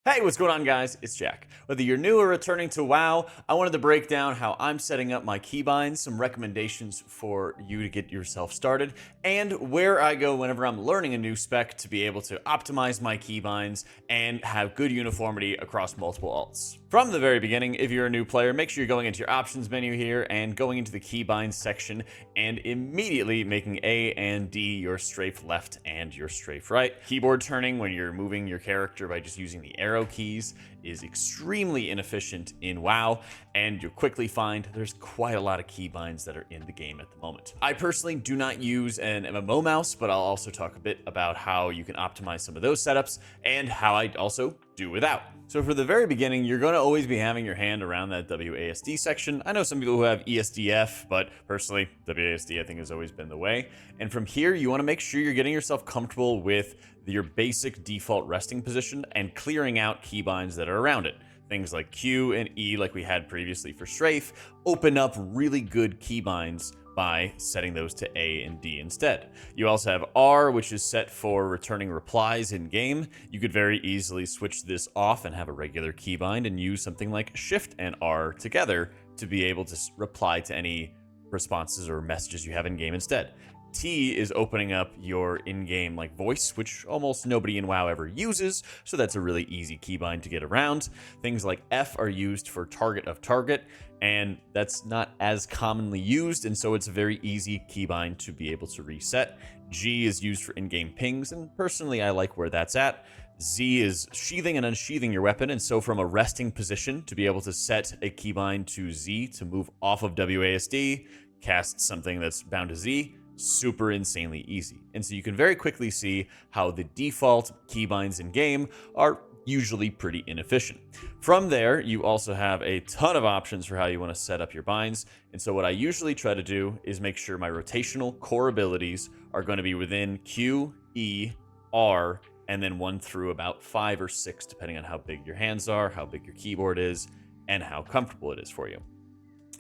Hey, what's going on, guys? It's Jack. Whether you're new or returning to WoW, I wanted to break down how I'm setting up my keybinds, some recommendations for you to get yourself started, and where I go whenever I'm learning a new spec to be able to optimize my keybinds and have good uniformity across multiple alts. From the very beginning, if you're a new player, make sure you're going into your options menu here and going into the keybinds section and immediately making A and D your strafe left and your strafe right. Keyboard turning when you're moving your character by just using the arrow keys is extremely inefficient in WoW, and you'll quickly find there's quite a lot of keybinds that are in the game at the moment. I personally do not use an MMO mouse, but I'll also talk a bit about how you can optimize some of those setups and how I also do without. So for the very beginning, you're going to always be having your hand around that WASD section. I know some people who have ESDF, but personally, WASD I think has always been the way. And from here, you want to make sure you're getting yourself comfortable with your basic default resting position and clearing out keybinds that are around it. Things like Q and E, like we had previously for strafe, open up really good keybinds by setting those to A and D instead. You also have R, which is set for returning replies in game. You could very easily switch this off and have a regular keybind and use something like Shift and R together to be able to reply to any responses or messages you have in game instead. T is opening up your in-game voice, which almost nobody in WoW ever uses, so that's a really easy keybind to get around. Things like F are used for target of target, and that's not as commonly used, and so it's a very easy keybind to be able to reset. G is used for in-game pings, and personally I like where that's at. Z is sheathing and unsheathing your weapon, and so from a resting position to be able to set a keybind to Z to move off of WASD, cast something that's bound to Z, super insanely easy. And so you can very quickly see how the default keybinds in game are usually pretty inefficient. From there, you also have a ton of options for how you want to set up your binds. And so what I usually try to do is make sure my rotational core abilities are going to be within Q, E, R, and then 1 through about 5 or 6, depending on how big your hands are, how big your keyboard is, and how comfortable it is for you.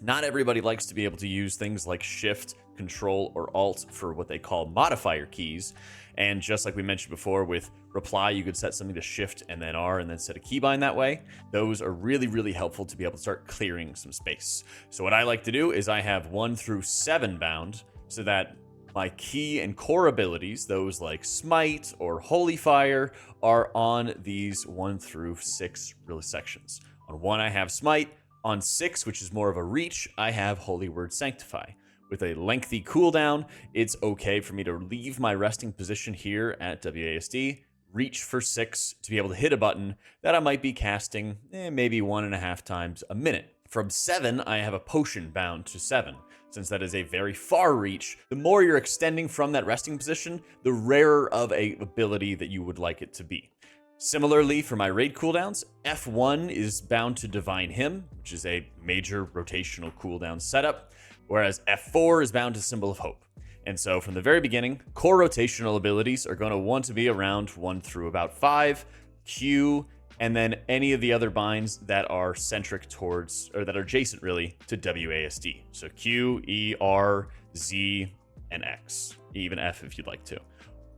Not everybody likes to be able to use things like Shift, Control, or Alt for what they call modifier keys. And just like we mentioned before with reply, you could set something to Shift and then R and then set a keybind that way. Those are really, really helpful to be able to start clearing some space. So what I like to do is I have 1 through 7 bound so that my key and core abilities, those like Smite or Holy Fire, are on these 1 through 6 really sections. On 1, I have Smite. On 6, which is more of a reach, I have Holy Word Sanctify. With a lengthy cooldown, it's okay for me to leave my resting position here at WASD, reach for 6 to be able to hit a button that I might be casting maybe 1.5 times a minute. From 7, I have a potion bound to 7. Since that is a very far reach, the more you're extending from that resting position, the rarer of a ability that you would like it to be. Similarly, for my raid cooldowns, F1 is bound to Divine Hymn, which is a major rotational cooldown setup, whereas F4 is bound to Symbol of Hope. And so from the very beginning, core rotational abilities are going to want to be around 1 through about 5, Q, and then any of the other binds that are centric towards, or that are adjacent really, to WASD. So Q, E, R, Z, and X, even F if you'd like to.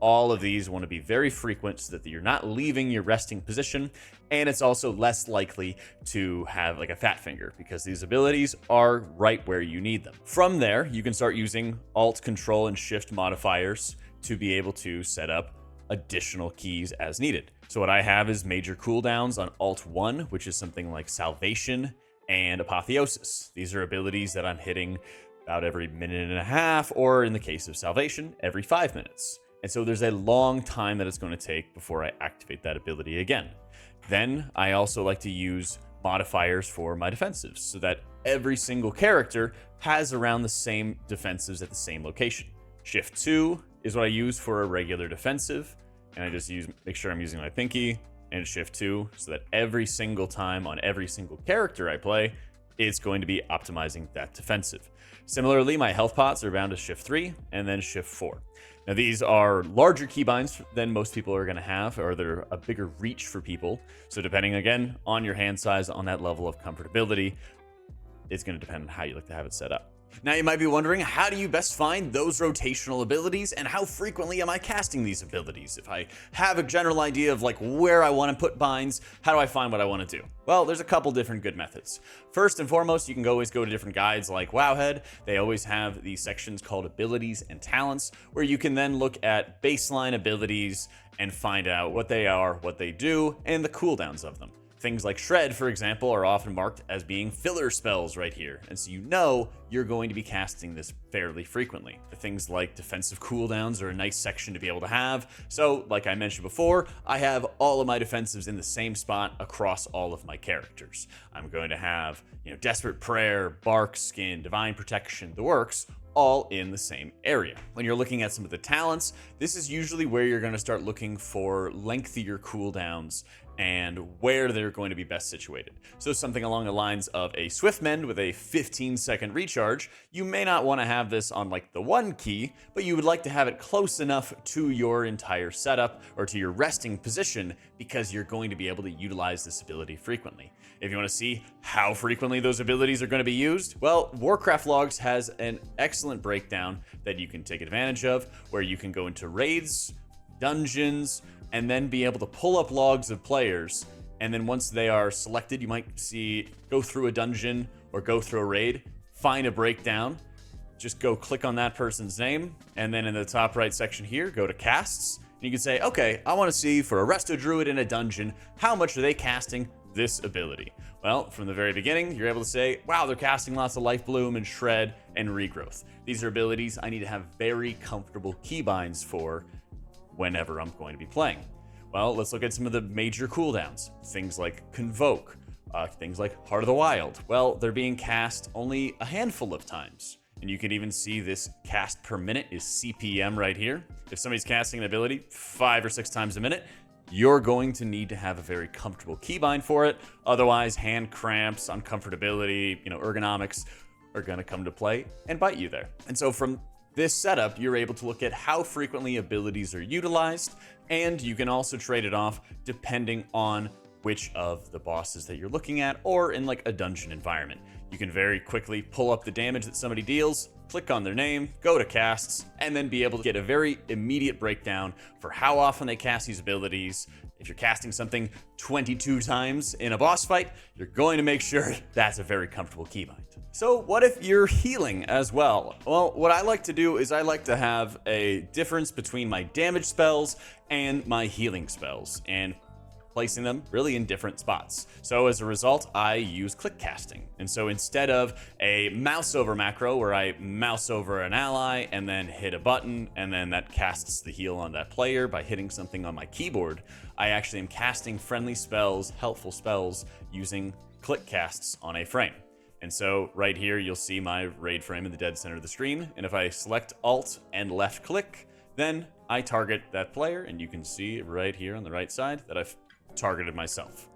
All of these want to be very frequent so that you're not leaving your resting position, and it's also less likely to have like a fat finger because these abilities are right where you need them. From there, you can start using Alt, Control, and Shift modifiers to be able to set up additional keys as needed. So what I have is major cooldowns on Alt 1, which is something like Salvation and Apotheosis. These are abilities that I'm hitting about every 1.5 minutes, or in the case of Salvation, every 5 minutes. And so there's a long time that it's going to take before I activate that ability again. Then I also like to use modifiers for my defensives so that every single character has around the same defensives at the same location. Shift 2 is what I use for a regular defensive, and I just make sure I'm using my pinky and Shift 2 so that every single time on every single character I play, it's going to be optimizing that defensive. Similarly, my health pots are bound to Shift 3 and then Shift 4. Now, these are larger keybinds than most people are going to have, or they're a bigger reach for people. So depending, again, on your hand size, on that level of comfortability, it's going to depend on how you like to have it set up. Now you might be wondering, how do you best find those rotational abilities and how frequently am I casting these abilities? If I have a general idea of like where I want to put binds, how do I find what I want to do? Well, there's a couple different good methods. First and foremost, you can always go to different guides like Wowhead. They always have these sections called abilities and talents, where you can then look at baseline abilities and find out what they are, what they do, and the cooldowns of them. Things like Shred, for example, are often marked as being filler spells right here, and so you know you're going to be casting this fairly frequently. Things like defensive cooldowns are a nice section to be able to have, so like I mentioned before, I have all of my defensives in the same spot across all of my characters. I'm going to have, Desperate Prayer, Bark Skin, Divine Protection, the works, all in the same area. When you're looking at some of the talents, this is usually where you're going to start looking for lengthier cooldowns and where they're going to be best situated. So something along the lines of a Swift Mend with a 15-second recharge, you may not want to have this on like the 1 key, but you would like to have it close enough to your entire setup or to your resting position because you're going to be able to utilize this ability frequently. If you want to see how frequently those abilities are going to be used, well, Warcraft Logs has an excellent breakdown that you can take advantage of, where you can go into raids, dungeons, and then be able to pull up logs of players. And then once they are selected, you might see go through a dungeon or go through a raid, find a breakdown, just go click on that person's name, and then in the top right section here, go to casts. And you can say, okay, I want to see for a Resto Druid in a dungeon, how much are they casting this ability? Well, from the very beginning, you're able to say, wow, they're casting lots of Life Bloom and Shred and Regrowth. These are abilities I need to have very comfortable keybinds for whenever I'm going to be playing. Well, let's look at some of the major cooldowns. Things like Convoke, things like Heart of the Wild. Well, they're being cast only a handful of times. And you can even see this cast per minute is CPM right here. If somebody's casting an ability 5 or 6 times a minute, you're going to need to have a very comfortable keybind for it. Otherwise, hand cramps, uncomfortability, ergonomics are going to come to play and bite you there. And so from this setup, you're able to look at how frequently abilities are utilized, and you can also trade it off depending on which of the bosses that you're looking at, or in like a dungeon environment. You can very quickly pull up the damage that somebody deals, click on their name, go to casts, and then be able to get a very immediate breakdown for how often they cast these abilities. If you're casting something 22 times in a boss fight, you're going to make sure that's a very comfortable keybind. So what if you're healing as well? Well, what I like to do is I like to have a difference between my damage spells and my healing spells, and placing them really in different spots. So as a result, I use click casting. And so instead of a mouse over macro where I mouse over an ally and then hit a button and then that casts the heal on that player by hitting something on my keyboard, I actually am casting friendly spells, helpful spells, using click casts on a frame. And so right here, you'll see my raid frame in the dead center of the screen. And if I select Alt and left click, then I target that player, and you can see right here on the right side that I've targeted myself.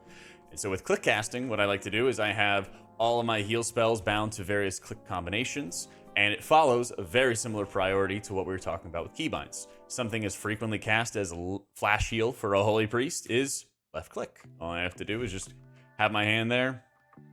And so with click casting, what I like to do is I have all of my heal spells bound to various click combinations, and it follows a very similar priority to what we were talking about with keybinds. Something as frequently cast as a flash heal for a holy priest is left click. All I have to do is just have my hand there,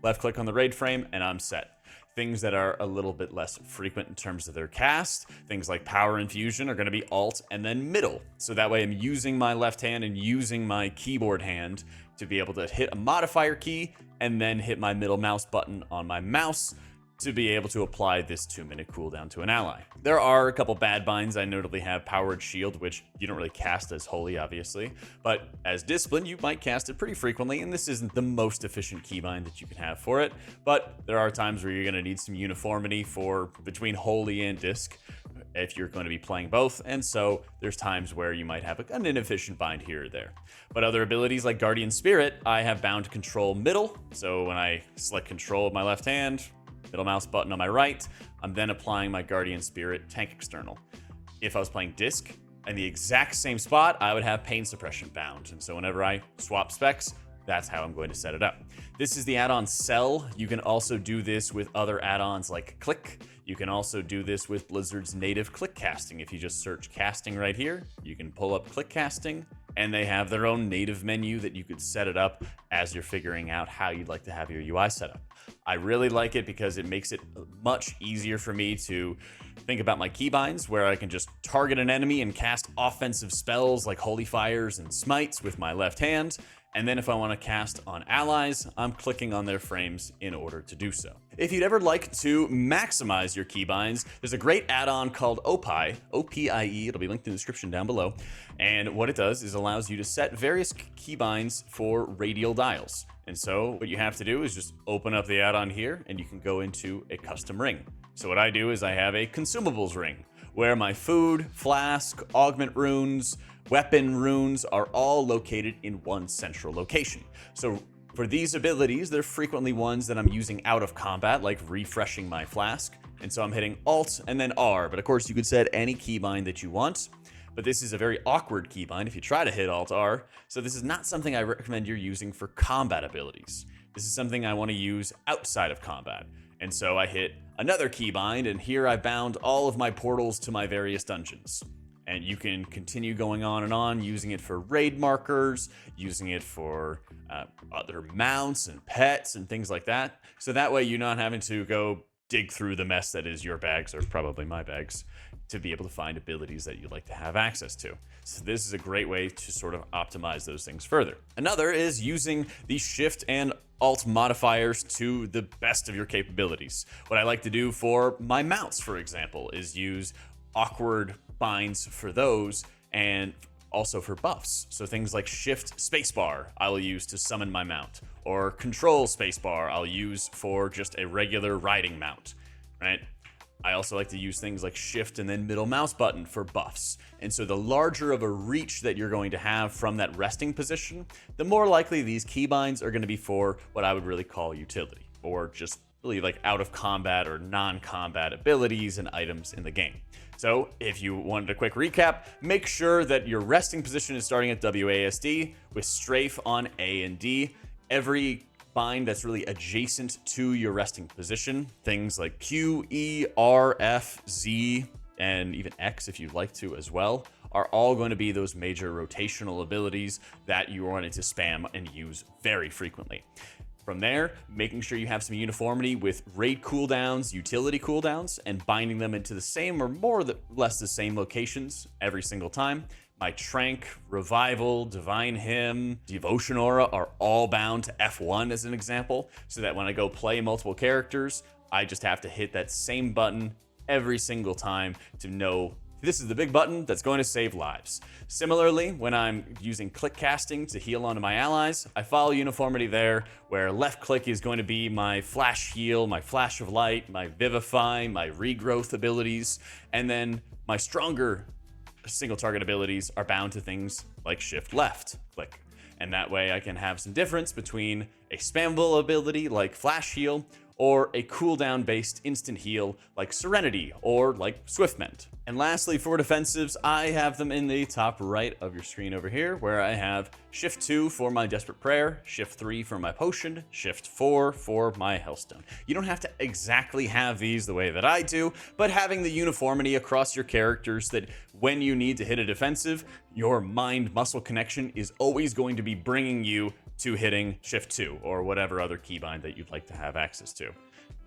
left click on the raid frame, and I'm set. Things that are a little bit less frequent in terms of their cast, things like Power Infusion, are going to be Alt and then middle. So that way I'm using my left hand and using my keyboard hand to be able to hit a modifier key and then hit my middle mouse button on my mouse to be able to apply this 2-minute cooldown to an ally. There are a couple bad binds. I notably have Powered Shield, which you don't really cast as holy, obviously, but as Discipline, you might cast it pretty frequently, and this isn't the most efficient keybind that you can have for it, but there are times where you're gonna need some uniformity for between holy and disc if you're going to be playing both, and so there's times where you might have an inefficient bind here or there. But other abilities like Guardian Spirit, I have bound control middle, so when I select control with my left hand, middle mouse button on my right, I'm then applying my Guardian Spirit tank external. If I was playing disc, in the exact same spot, I would have pain suppression bound. And so whenever I swap specs, that's how I'm going to set it up. This is the add-on Cell. You can also do this with other add-ons like Click. You can also do this with Blizzard's native click casting. If you just search casting right here, you can pull up click casting and they have their own native menu that you could set it up as you're figuring out how you'd like to have your UI set up. I really like it because it makes it much easier for me to think about my keybinds, where I can just target an enemy and cast offensive spells like Holy Fires and Smites with my left hand. And then if I want to cast on allies, I'm clicking on their frames in order to do so. If you'd ever like to maximize your keybinds, there's a great add-on called OPIE, O-P-I-E, it'll be linked in the description down below. And what it does is allows you to set various keybinds for radial dials. And so what you have to do is just open up the add-on here and you can go into a custom ring. So what I do is I have a consumables ring where my food, flask, augment runes, weapon runes are all located in one central location. So for these abilities, they're frequently ones that I'm using out of combat, like refreshing my flask. And so I'm hitting Alt and then R, but of course you could set any keybind that you want. But this is a very awkward keybind if you try to hit Alt R. So this is not something I recommend you're using for combat abilities. This is something I want to use outside of combat. And so I hit another keybind, and here I bound all of my portals to my various dungeons. And you can continue going on and on, using it for raid markers, using it for other mounts and pets and things like that. So that way you're not having to go dig through the mess that is your bags, or probably my bags, to be able to find abilities that you'd like to have access to. So this is a great way to sort of optimize those things further. Another is using the Shift and Alt modifiers to the best of your capabilities. What I like to do for my mounts, for example, is use awkward binds for those, and also for buffs. So things like Shift Spacebar I will use to summon my mount, or Control Spacebar I'll use for just a regular riding mount, right? I also like to use things like Shift and then middle mouse button for buffs. And so the larger of a reach that you're going to have from that resting position, the more likely these keybinds are going to be for what I would really call utility, or just really like out of combat or non-combat abilities and items in the game. So if you wanted a quick recap, make sure that your resting position is starting at WASD with strafe on A and D. Every bind that's really adjacent to your resting position, things like Q, E, R, F, Z, and even X if you'd like to as well, are all going to be those major rotational abilities that you wanted to spam and use very frequently. From there, making sure you have some uniformity with raid cooldowns, utility cooldowns, and binding them into the same or more or less the same locations every single time. My Trank, Revival, Divine Hymn, Devotion Aura are all bound to F1 as an example, so that when I go play multiple characters, I just have to hit that same button every single time to know this is the big button that's going to save lives. Similarly, when I'm using click casting to heal onto my allies, I follow uniformity there, where left click is going to be my flash heal, my flash of light, my vivify, my regrowth abilities, and then my stronger single target abilities are bound to things like shift left click. And that way I can have some difference between a spammable ability like flash heal or a cooldown based instant heal like Serenity or like Swiftment. And lastly, for defensives, I have them in the top right of your screen over here, where I have Shift 2 for my Desperate Prayer, Shift 3 for my Potion, Shift 4 for my Hellstone. You don't have to exactly have these the way that I do, but having the uniformity across your characters that when you need to hit a defensive, your mind-muscle connection is always going to be bringing you to hitting Shift 2 or whatever other keybind that you'd like to have access to.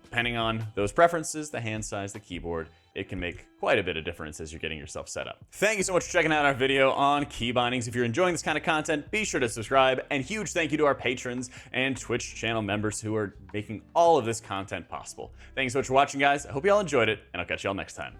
Depending on those preferences, the hand size, the keyboard, it can make quite a bit of difference as you're getting yourself set up. Thank you so much for checking out our video on key bindings. If you're enjoying this kind of content, be sure to subscribe, and huge thank you to our patrons and Twitch channel members who are making all of this content possible. Thanks so much for watching, guys. I hope you all enjoyed it, and I'll catch you all next time.